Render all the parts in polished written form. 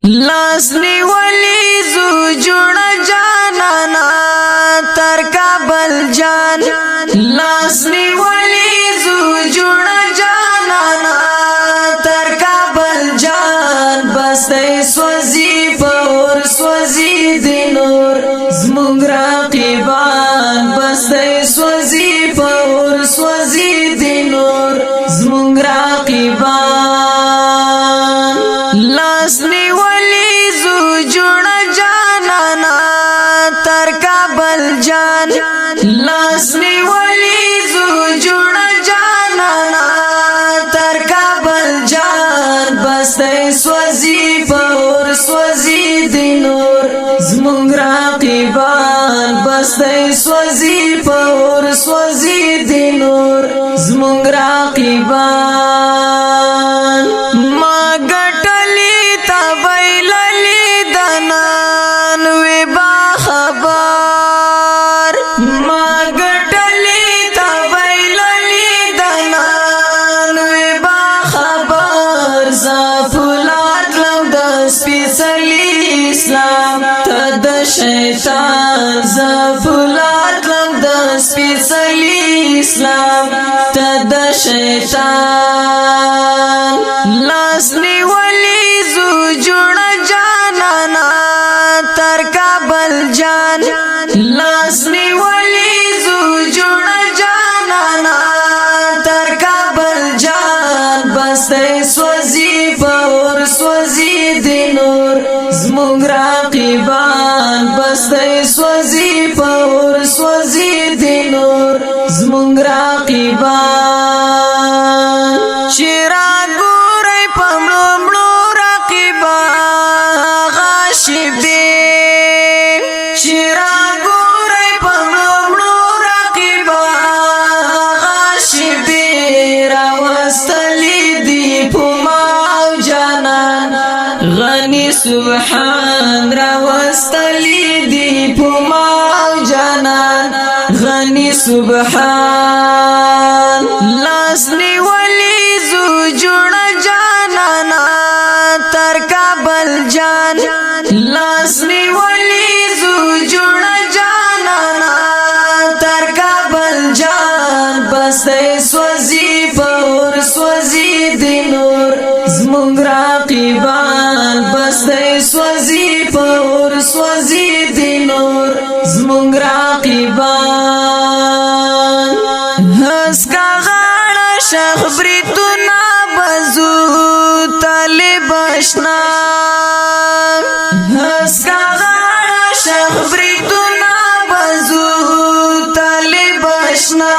لاسنی ولی زو جوڑا جانانا تر کابل جان لاسنی ولی زو جوڑا جانانا تر کابل جان بستے سوزی پور سوزی دینور زمونگ راقیبان بستے سوزی پور سوزی دینور زمونگ راقیبان لاسنی ولی زو جوڑا جانانا تر کابل جان لاسنی ولی زو جوڑا جانانا تر کابل جان بستے سوزی پور سوزی دینور زمونگ راقیبان بستے سوزی پور سوزی دینور زمونگ راقیبان شیطان زفلات لم د سپیڅلی اسلام تد شیطان لاسنی ولی زو جوړ جانانا تر کابل جان لاسنی ولی زو جوړ جانانا تر کابل جان بسته سوزی پور سوزی دینور زمونږ راقیبان بستے سوزی پور سوزی دینور زمونگ راقیبان چرا گوری پملو ملو راقیبان غاشبی چرا گوری پملو ملو راقیبان غاشبی راوستلی دی پوماو جانان غنی سبحان راوستلی دی پوماو جانان غنی سبحان لاسنی ولی زو جوڑ جانانا تر کابل جان لاسنی ولی زو جوڑ جانانا تر کابل جان بستے سوزی پور سوزی دینور زمونگ راقیبان بستے سوزی پور سوزی دینور زمونگ راقیبان ہسکا غاڑا شخ بریتونا بزو طالب اشنا ہسکا غاڑا شخ بریتونا بزو طالب اشنا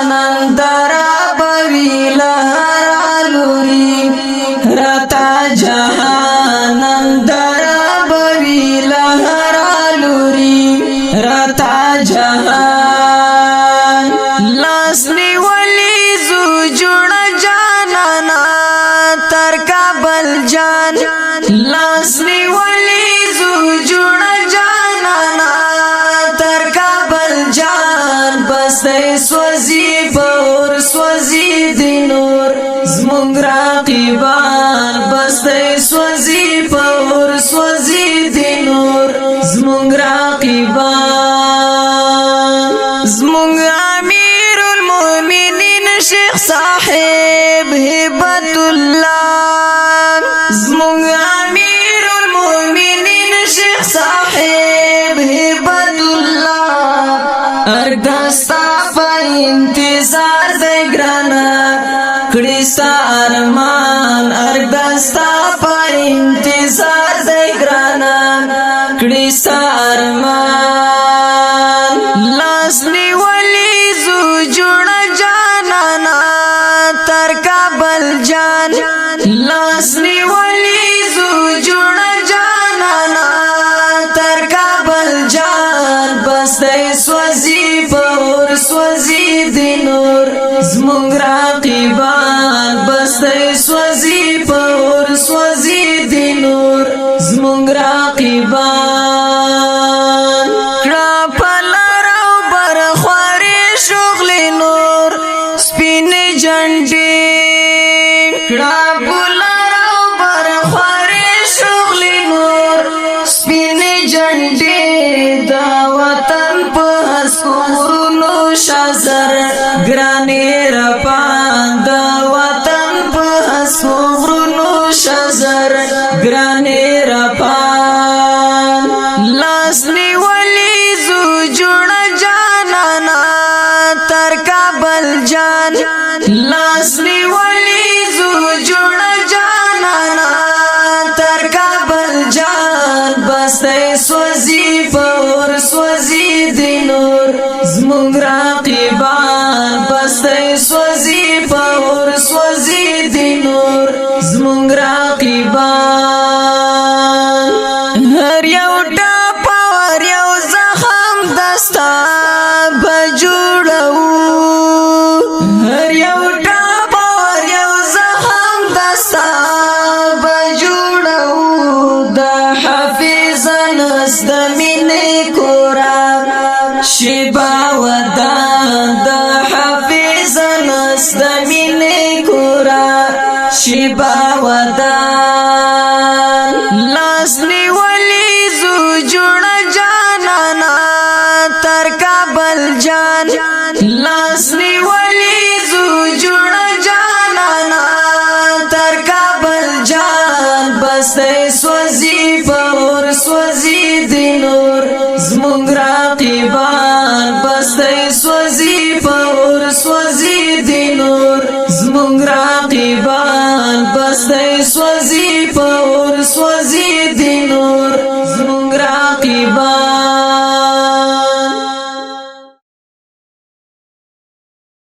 نندارا بوی لہرا لوری رتا جہان نندارا بوی لہرا لوری رتا جہان لاسنی ولی زو جوڑ جانانا تر کابل جان لاسنی ولی زو جوڑ جانانا تر کابل جان بستے سوزی پور سوزی دینور زمونگ راقیبان بستے سوزی پور سوزی دینور زمونگ راقیبان زمونگ امیر المؤمنین شیخ صاحب ہبت اللہ زمونگ امیر المؤمنین شیخ صاحب ہبت اللہ ارگستا پا انتظار دے گرانا کڑیستا ارمان ارگستا پا انتظار دے گرانا کڑیستا ارمان لاسنی ولی زو جوڑ جانانا تر کابل جان لاسنی ولی زو جوڑ جانانا تر کابل جان بستے سوزی پور سوزی دینور زمونگ راقیبان بستے سوزی پور سوزی دینور زمونگ راقیبان جنڈی کڑا بولا رو بر خواری شغلی ګرانې رپان لاس نیولې زو جوړه جانانا تر کابل جان لاس نیولې زو جوړه جانانا تر کابل جان بسې سوځي پور سوځي د نور زمونږ راقبان بسې سوځي پور سوځي د نور زمونږ راقبان هر یو ټاپ ور یو زخم دستا بجوړو هر یو ټاپ ور یو زخم دستا بجوړو د حافظ نس د مینې کورا شیبا ودان د حافظ نس د مینې کورا شیبا ودان لاس نیولې زو جوړه جانانا تر کابل جان لاس نیولې زو جوړه جانانا تر کابل جان بسې سوځي پور سوځي د نور زمونږ راقبان بسې سوځي پور سوځي د نور زمونږ